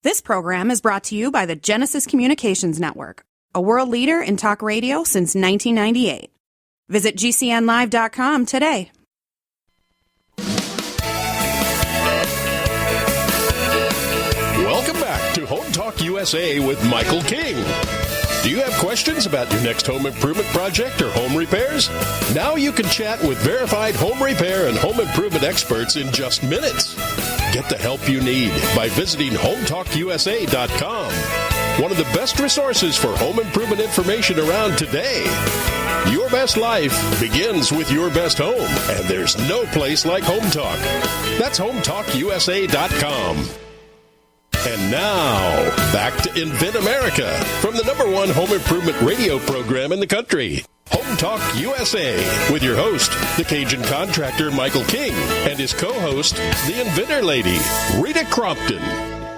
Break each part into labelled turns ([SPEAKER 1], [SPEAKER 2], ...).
[SPEAKER 1] This program is brought to you by the Genesis Communications Network, a world leader in talk radio since 1998. Visit GCNlive.com today.
[SPEAKER 2] Welcome back to Home Talk USA with Michael King. Do you have questions about your next home improvement project or home repairs? Now you can chat with verified home repair and home improvement experts in just minutes. Get the help you need by visiting HomeTalkUSA.com. One of the best resources for home improvement information around today. Your best life begins with your best home, and there's no place like Home Talk. That's HomeTalkUSA.com. And now, back to Invent America from the #1 home improvement radio program in the country. Home Talk USA with your host, the Cajun contractor Michael King, and his co-host, the Inventor Lady, Rita Crompton.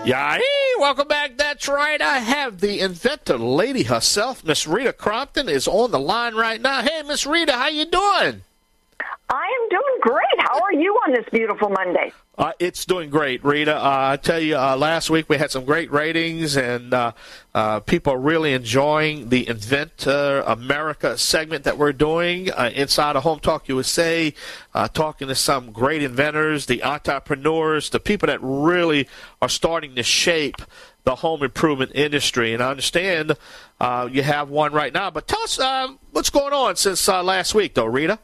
[SPEAKER 3] Yay! Welcome back. That's right. I have the Inventor Lady herself, Miss Rita Crompton, is on the line right now. Hey, Miss Rita, how you doing?
[SPEAKER 4] I am doing great. How are you on this beautiful Monday?
[SPEAKER 3] It's doing great, Rita. I tell you, last week we had some great ratings, and people are really enjoying the Inventor America segment that we're doing inside of Home Talk USA, talking to some great inventors, the entrepreneurs, the people that really are starting to shape the home improvement industry. And I understand you have one right now, but tell us what's going on since last week, though, Rita.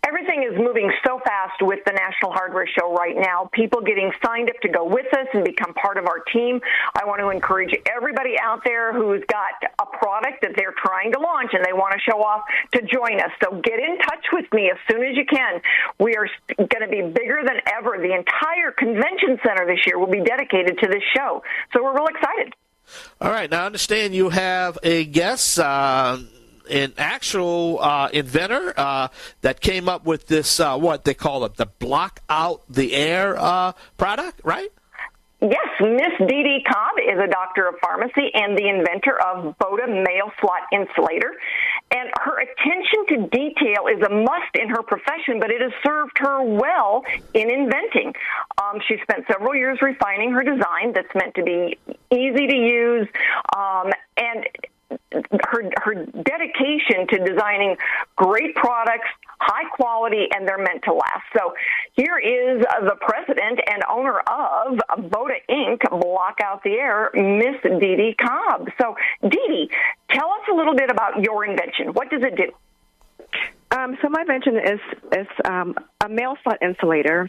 [SPEAKER 4] Everything is moving so fast with the National Hardware Show right now. People getting signed up to go with us and become part of our team. I want to encourage everybody out there who's got a product that they're trying to launch and they want to show off to join us. So get in touch with me as soon as you can. We are going to be bigger than ever. The entire convention center this year will be dedicated to this show. So we're real excited.
[SPEAKER 3] All right. Now, I understand you have a guest, an actual inventor that came up with this, what they call it, the block out the air product, right?
[SPEAKER 4] Yes, Miss DeeDee Cobb is a doctor of pharmacy and the inventor of BOTA Mail Slot Insulator. And her attention to detail is a must in her profession, but it has served her well in inventing. She spent several years refining her design that's meant to be easy to use, and her dedication to designing great products, high quality, and they're meant to last. So here is the president and owner of BOTA Inc., Block Out the Air, Miss DeeDee Cobb. So, DeeDee, tell us a little bit about your invention. What does it do?
[SPEAKER 5] So my invention is a mail slot insulator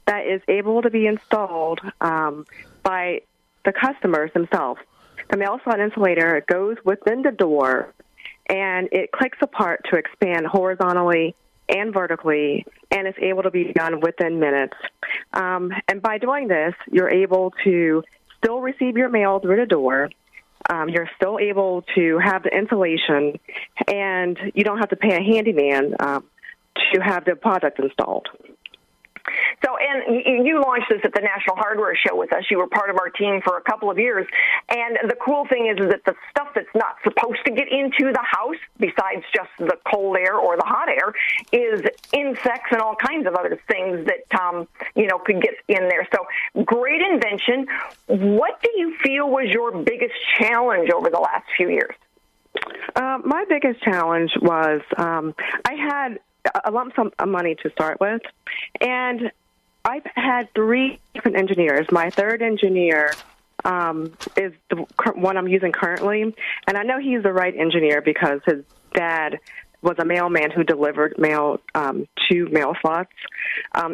[SPEAKER 5] that is able to be installed by the customers themselves. The mail slot insulator goes within the door, and it clicks apart to expand horizontally and vertically, and it's able to be done within minutes. And by doing this, you're able to still receive your mail through the door. You're still able to have the insulation, and you don't have to pay a handyman to have the product installed.
[SPEAKER 4] So, and you launched this at the National Hardware Show with us. You were part of our team for a couple of years. And the cool thing is that the stuff that's not supposed to get into the house, besides just the cold air or the hot air, is insects and all kinds of other things that, could get in there. So, great invention. What do you feel was your biggest challenge over the last few years?
[SPEAKER 5] My biggest challenge was I had a lump sum of money to start with, and I've had 3 different engineers. My third engineer is the one I'm using currently, and I know he's the right engineer because his dad was a mailman who delivered mail to mail slots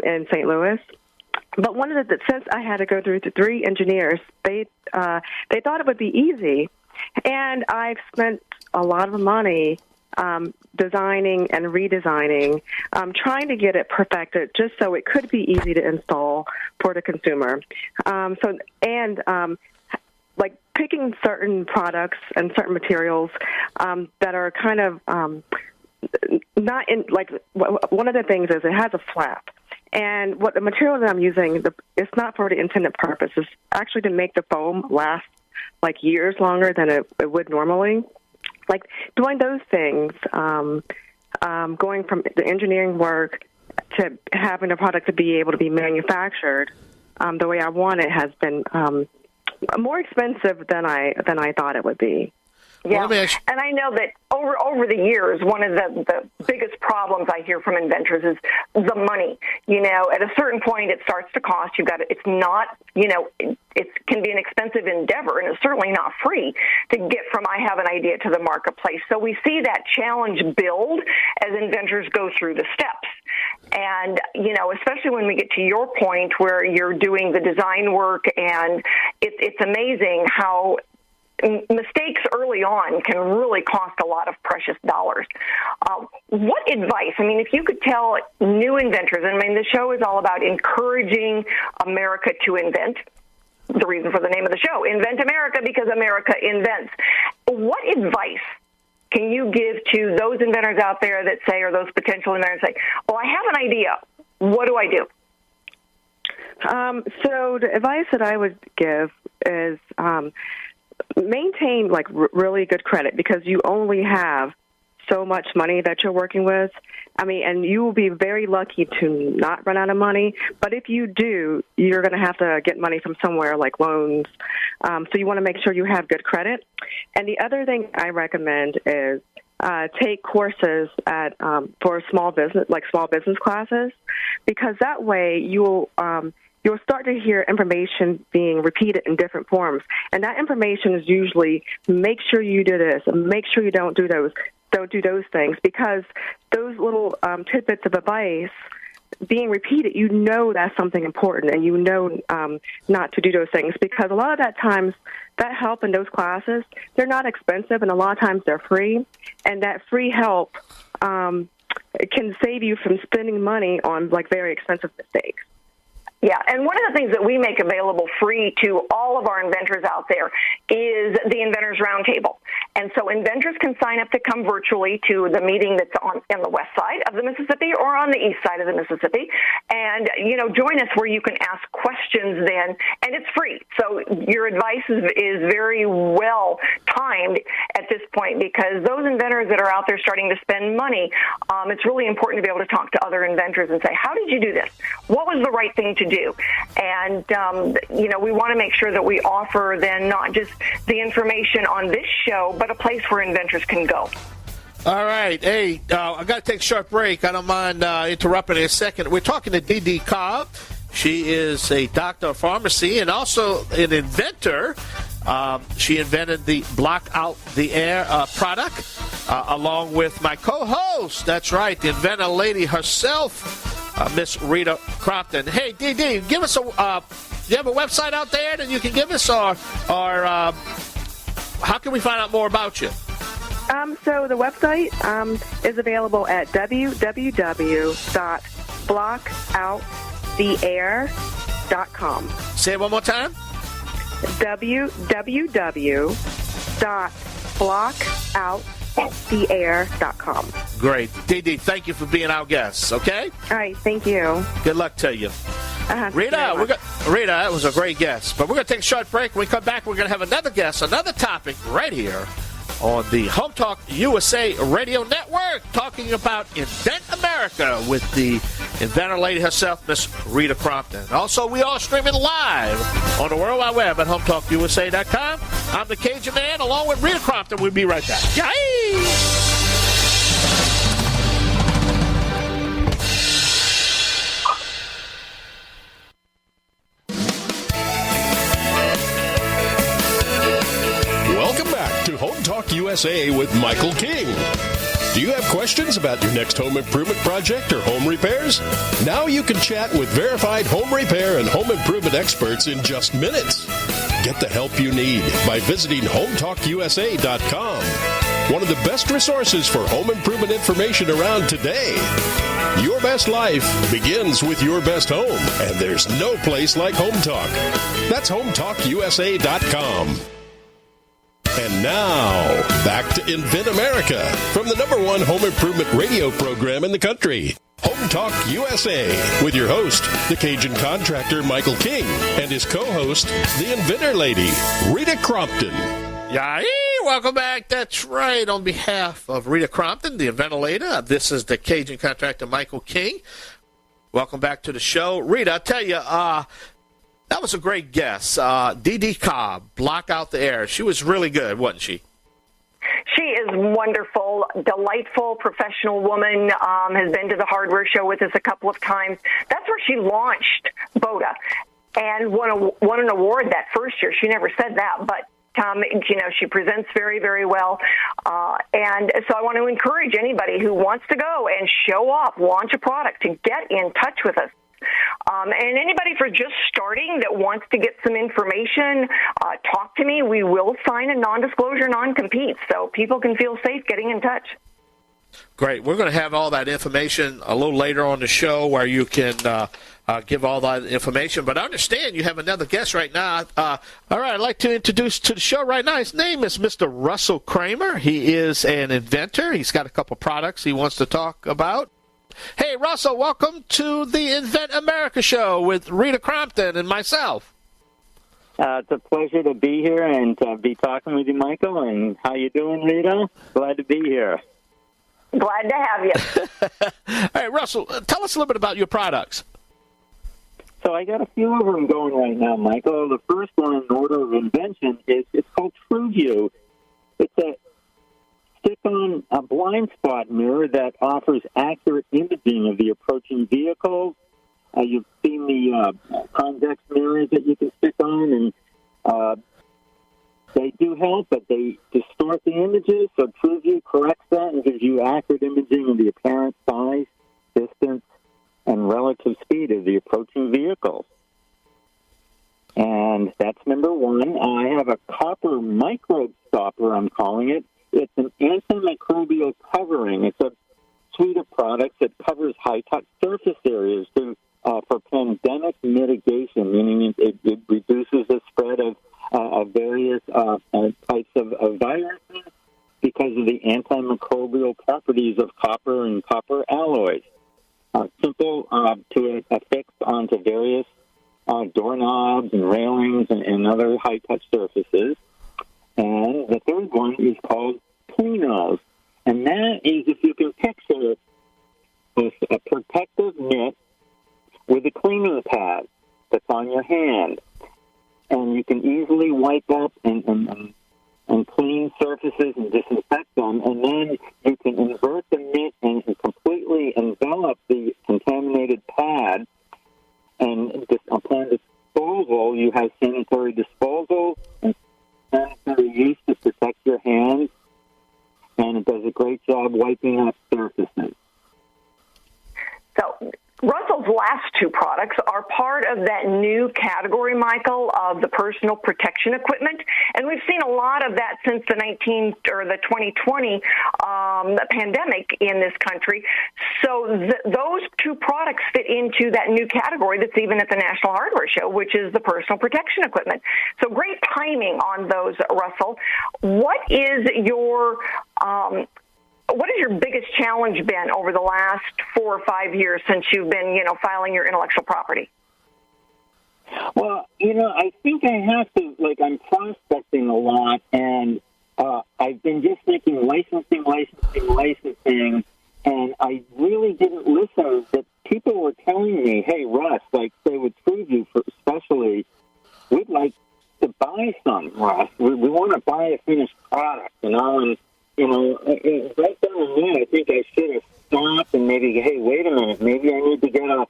[SPEAKER 5] in St. Louis. But since I had to go through the 3 engineers, they thought it would be easy, and I've spent a lot of money designing and redesigning, trying to get it perfected just so it could be easy to install for the consumer. Like picking certain products and certain materials that are kind of not in, like, one of the things is it has a flap. And what the material that I'm using, it's not for the intended purpose. It's actually to make the foam last like years longer than it would normally. Like doing those things, going from the engineering work to having a product to be able to be manufactured, the way I want it has been more expensive than I thought it would be.
[SPEAKER 4] Yeah, and I know that over the years, one of the biggest problems I hear from inventors is the money. You know, at a certain point, it starts to cost. It's not, you know, it can be an expensive endeavor, and it's certainly not free to get from I have an idea to the marketplace. So we see that challenge build as inventors go through the steps. And, you know, especially when we get to your point where you're doing the design work, and it's amazing how mistakes early on can really cost a lot of precious dollars. What advice, I mean, if you could tell new inventors, I mean, the show is all about encouraging America to invent. The reason for the name of the show, Invent America, because America invents. What advice can you give to those inventors out there that say, or those potential inventors say, well, I have an idea. What do I do?
[SPEAKER 5] So the advice that I would give is maintain like really good credit, because you only have so much money that you're working with. I mean, and you will be very lucky to not run out of money. But if you do, you're going to have to get money from somewhere like loans. So you want to make sure you have good credit. And the other thing I recommend is take courses at for small business classes, because that way you'll start to hear information being repeated in different forms. And that information is usually, make sure you do this, make sure you don't do those things, because those little tidbits of advice being repeated, you know that's something important, and you know not to do those things, because a lot of that times that help in those classes, they're not expensive, and a lot of times they're free, and that free help can save you from spending money on like very expensive mistakes.
[SPEAKER 4] Yeah, and one of the things that we make available free to all of our inventors out there is the Inventors Roundtable. And so inventors can sign up to come virtually to the meeting that's on the west side of the Mississippi or on the east side of the Mississippi, and, you know, join us where you can ask questions then, and it's free. So your advice is very well timed at this point, because those inventors that are out there starting to spend money, it's really important to be able to talk to other inventors and say, how did you do this? What was the right thing to do? And, you know, we want to make sure that we offer then not just the information on this show, but a place where inventors can go.
[SPEAKER 3] All right. Hey, I got to take a short break. I don't mind interrupting in a second. We're talking to DeeDee Cobb. She is a doctor of pharmacy and also an inventor. She invented the Block Out the Air product along with my co-host. That's right, the Inventor Lady herself, Miss Rita Crompton. Hey, DeeDee, give us a. You have a website out there that you can give us, or how can we find out more about you?
[SPEAKER 5] So the website is available at www.blockouttheair.com.
[SPEAKER 3] Say it one more time.
[SPEAKER 5] www.blockouttheair.com.
[SPEAKER 3] Great. DeeDee, thank you for being our guest, okay?
[SPEAKER 5] All right, thank you.
[SPEAKER 3] Good luck to you. Rita, that was a great guest. But we're going to take a short break. When we come back, we're going to have another guest, another topic right here on the Home Talk USA Radio Network, talking about Invent America with the Inventor Lady herself, Miss Rita Crompton. Also, we are streaming live on the World Wide Web at HomeTalkUSA.com. I'm the Cajun Man, along with Rita Crompton. We'll be right back. Yay!
[SPEAKER 2] Welcome back to Home Talk USA with Michael King. Do you have questions about your next home improvement project or home repairs? Now you can chat with verified home repair and home improvement experts in just minutes. Get the help you need by visiting HomeTalkUSA.com. One of the best resources for home improvement information around today. Your best life begins with your best home, and there's no place like Home Talk. That's HomeTalkUSA.com. And now, back to Invent America from the #1 home improvement radio program in the country, Home Talk USA, with your host, the Cajun contractor Michael King, and his co-host, the Inventor Lady, Rita Crompton.
[SPEAKER 3] Yay! Welcome back. That's right. On behalf of Rita Crompton, the Inventor Lady, this is the Cajun contractor Michael King. Welcome back to the show. Rita, I tell you, That was a great guess. DeeDee Cobb, Block Out the Air. She was really good, wasn't she?
[SPEAKER 4] She is wonderful, delightful, professional woman, has been to the hardware show with us a couple of times. That's where she launched BOTA and won an award that first year. She never said that, but she presents very, very well. And so I want to encourage anybody who wants to go and show off, launch a product, to get in touch with us. And anybody for just starting that wants to get some information, talk to me. We will sign a non-disclosure, non-compete, so people can feel safe getting in touch.
[SPEAKER 3] Great. We're going to have all that information a little later on the show where you can give all that information. But I understand you have another guest right now. All right, I'd like to introduce to the show right now. His name is Mr. Russell Kramer. He is an inventor. He's got a couple products he wants to talk about. Hey, Russell, welcome to the Invent America show with Rita Crompton and myself.
[SPEAKER 6] It's a pleasure to be here and be talking with you, Michael. And how you doing, Rita? Glad to be here.
[SPEAKER 4] Glad to have you.
[SPEAKER 3] All right, Russell, tell us a little bit about your products.
[SPEAKER 6] So I got a few of them going right now, Michael. The first one in order of invention it's called TrueView. It's a stick-on a blind spot mirror that offers accurate imaging of the approaching vehicles. You've seen the convex mirrors that you can stick on, and they do help, but they distort the images, so TrueView corrects that and gives you accurate imaging of the apparent size, distance, and relative speed of the approaching vehicles. And that's number one. I have a copper microbe stopper, I'm calling it. It's an antimicrobial covering. It's a suite of products that covers high-touch surface areas for pandemic mitigation, meaning it reduces the spread of various types of viruses because of the antimicrobial properties of copper and copper alloys. Simple to affix onto various doorknobs and railings and other high-touch surfaces. And the third one is called Cleanos. And that is, if you can picture a protective mitt with a cleaning pad that's on your hand. And you can easily wipe up and clean surfaces and disinfect them. And then you can invert the mitt and completely envelop the contaminated pad. And upon disposal, you have sanitary disposal and sanitary use to protect your hands. And it does a great job wiping up surfaces.
[SPEAKER 4] So Russell's last two products are part of that new category, Michael, of the personal protection equipment, and we've seen a lot of that since the 2020 pandemic in this country. So those two products fit into that new category that's even at the National Hardware Show, which is the personal protection equipment. So great timing on those, Russell. What is your biggest challenge been over the last 4 or 5 years since you've been, filing your intellectual property?
[SPEAKER 6] Well, I think I have to, I'm prospecting a lot, and I've been just thinking licensing, and I really didn't listen that people were telling me, hey, Russ, say with TrueView especially, we'd like to buy some, Russ. We want to buy a finished product, and right then and then, I think I should have stopped and maybe, hey, wait a minute, maybe I need to get a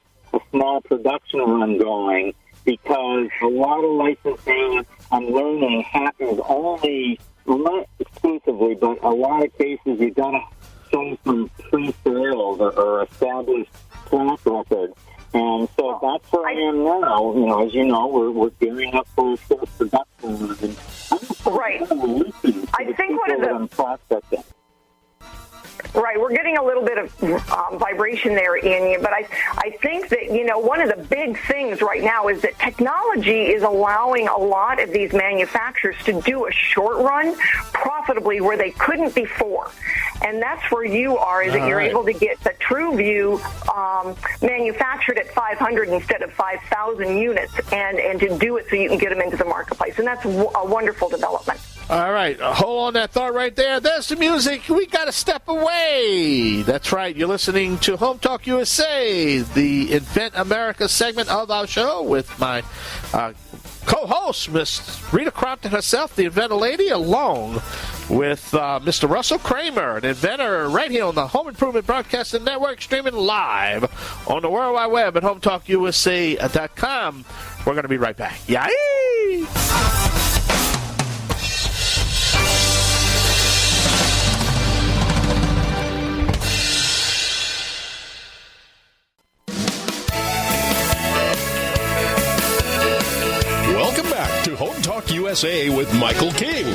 [SPEAKER 6] small production run going, because a lot of licensing, I'm learning, happens only, well, not exclusively, but a lot of cases you got to show some pre-sales or established track record. And so that's where I am now. As you know, we're gearing up for a first production run.
[SPEAKER 4] Right. I think one of the
[SPEAKER 6] prospecting.
[SPEAKER 4] Right, we're getting a little bit of vibration there in you, but I think that, one of the big things right now is that technology is allowing a lot of these manufacturers to do a short run profitably where they couldn't before. And that's where you are, is that you're able to get the TrueView manufactured at 500 instead of 5,000 units and to do it so you can get them into the marketplace. And that's a wonderful development.
[SPEAKER 3] All right, hold on that thought right there. There's the music. We got to step away. That's right. You're listening to Home Talk USA, the Invent America segment of our show with my co-host, Miss Rita Crompton herself, the Inventor Lady, along with Mr. Russell Kramer, an inventor right here on the Home Improvement Broadcasting Network, streaming live on the World Wide Web at HomeTalkUSA.com. We're going to be right back. Yay!
[SPEAKER 2] Welcome back to Home Talk USA with Michael King.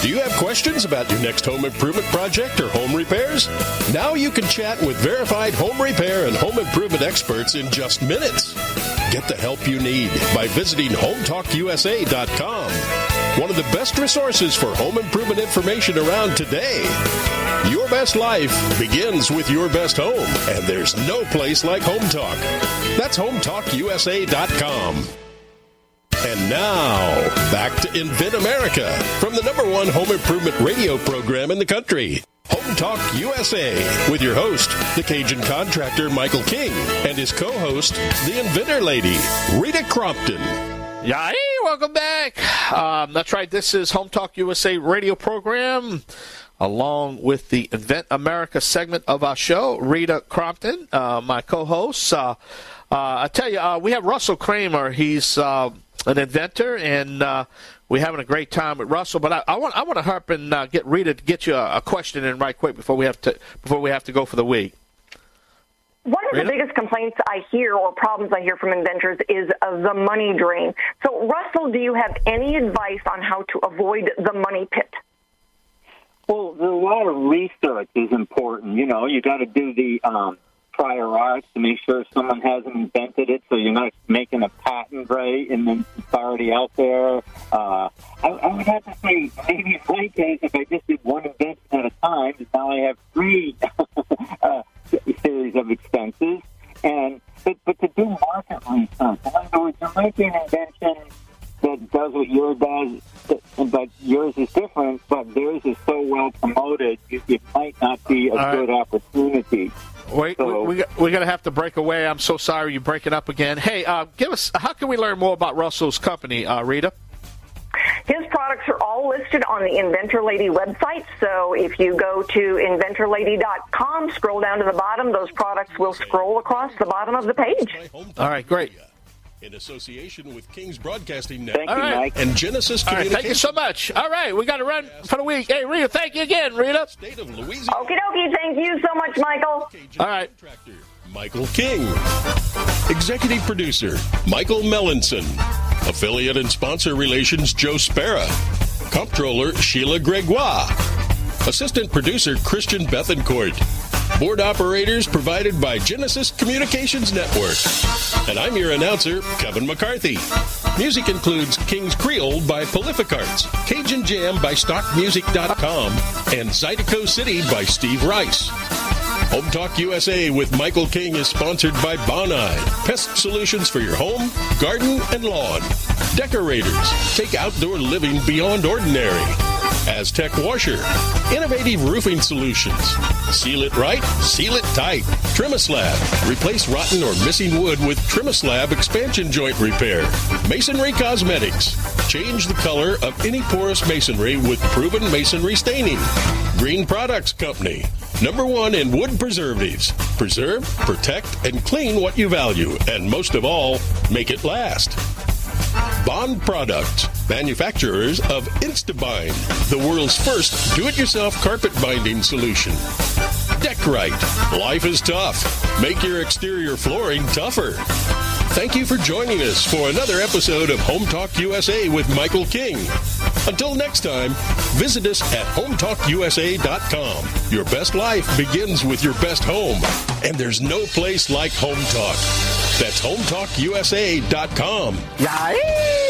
[SPEAKER 2] Do you have questions about your next home improvement project or home repairs? Now you can chat with verified home repair and home improvement experts in just minutes. Get the help you need by visiting HomeTalkUSA.com. One of the best resources for home improvement information around today. Your best life begins with your best home, and there's no place like Home Talk. That's HomeTalkUSA.com. And now, back to Invent America from the #1 home improvement radio program in the country, Home Talk USA, with your host, the Cajun contractor Michael King, and his co-host, the Inventor Lady, Rita Crompton.
[SPEAKER 3] Yay, welcome back. That's right, this is Home Talk USA radio program, along with the Invent America segment of our show, Rita Crompton, my co-host. I tell you, we have Russell Kramer. He's an inventor, and we're having a great time with Russell. But I want to harp and get Rita to get you a question in right quick before we have to go for the week.
[SPEAKER 4] One of the biggest complaints I hear or problems I hear from inventors is the money drain. So, Russell, do you have any advice on how to avoid the money pit?
[SPEAKER 6] Well, a lot of research is important. You know, you got to do the prior art to make sure someone hasn't invented it, so you're not making a patent, right, and then it's already out there. I would have to say, maybe in my case, if I just did one invention at a time, now I have 3 series of expenses. But to do market research, in other words, you're making an invention that does what yours does, but yours is different, but theirs is so well promoted, it might not be a good opportunity.
[SPEAKER 3] Wait, we're going to have to break away. I'm so sorry you're breaking up again. Hey, give us, how can we learn more about Russell's company, Rita?
[SPEAKER 4] His products are all listed on the Inventor Lady website. So if you go to inventorlady.com, scroll down to the bottom, those products will scroll across the bottom of the page.
[SPEAKER 3] All right, great.
[SPEAKER 2] In association with King's Broadcasting Network
[SPEAKER 6] Thank you, Mike.
[SPEAKER 2] and Genesis Communications.
[SPEAKER 3] Thank you so much. All right, we got to run for the week. Hey, Rita, thank you again, Rita.
[SPEAKER 2] State of Louisiana.
[SPEAKER 4] Okie dokie, thank you so much, Michael.
[SPEAKER 3] All right.
[SPEAKER 2] Michael King. Executive Producer, Michael Mellinson. Affiliate and Sponsor Relations, Joe Spera. Comptroller, Sheila Gregoire. Assistant Producer, Christian Bethencourt. Board operators provided by Genesis Communications Network. And I'm your announcer, Kevin McCarthy. Music includes King's Creole by Prolific Arts, Cajun Jam by StockMusic.com, and Zydeco City by Steve Rice. Home Talk USA with Michael King is sponsored by Bonide, pest solutions for your home, garden, and lawn. Decorators, take outdoor living beyond ordinary. Aztec Washer, innovative roofing solutions. Seal it right, seal it tight. Trimislab, replace rotten or missing wood with Trimislab expansion joint repair. Masonry Cosmetics, change the color of any porous masonry with proven masonry staining. Green Products Company, #1 in wood preservatives. Preserve, protect, and clean what you value, and most of all, make it last. Bond Products, manufacturers of Instabind, the world's first do-it-yourself carpet binding solution. Deckrite, life is tough. Make your exterior flooring tougher. Thank you for joining us for another episode of Home Talk USA with Michael King. Until next time, visit us at HomeTalkUSA.com. Your best life begins with your best home, and there's no place like Home Talk. That's HomeTalkUSA.com.
[SPEAKER 3] Yay!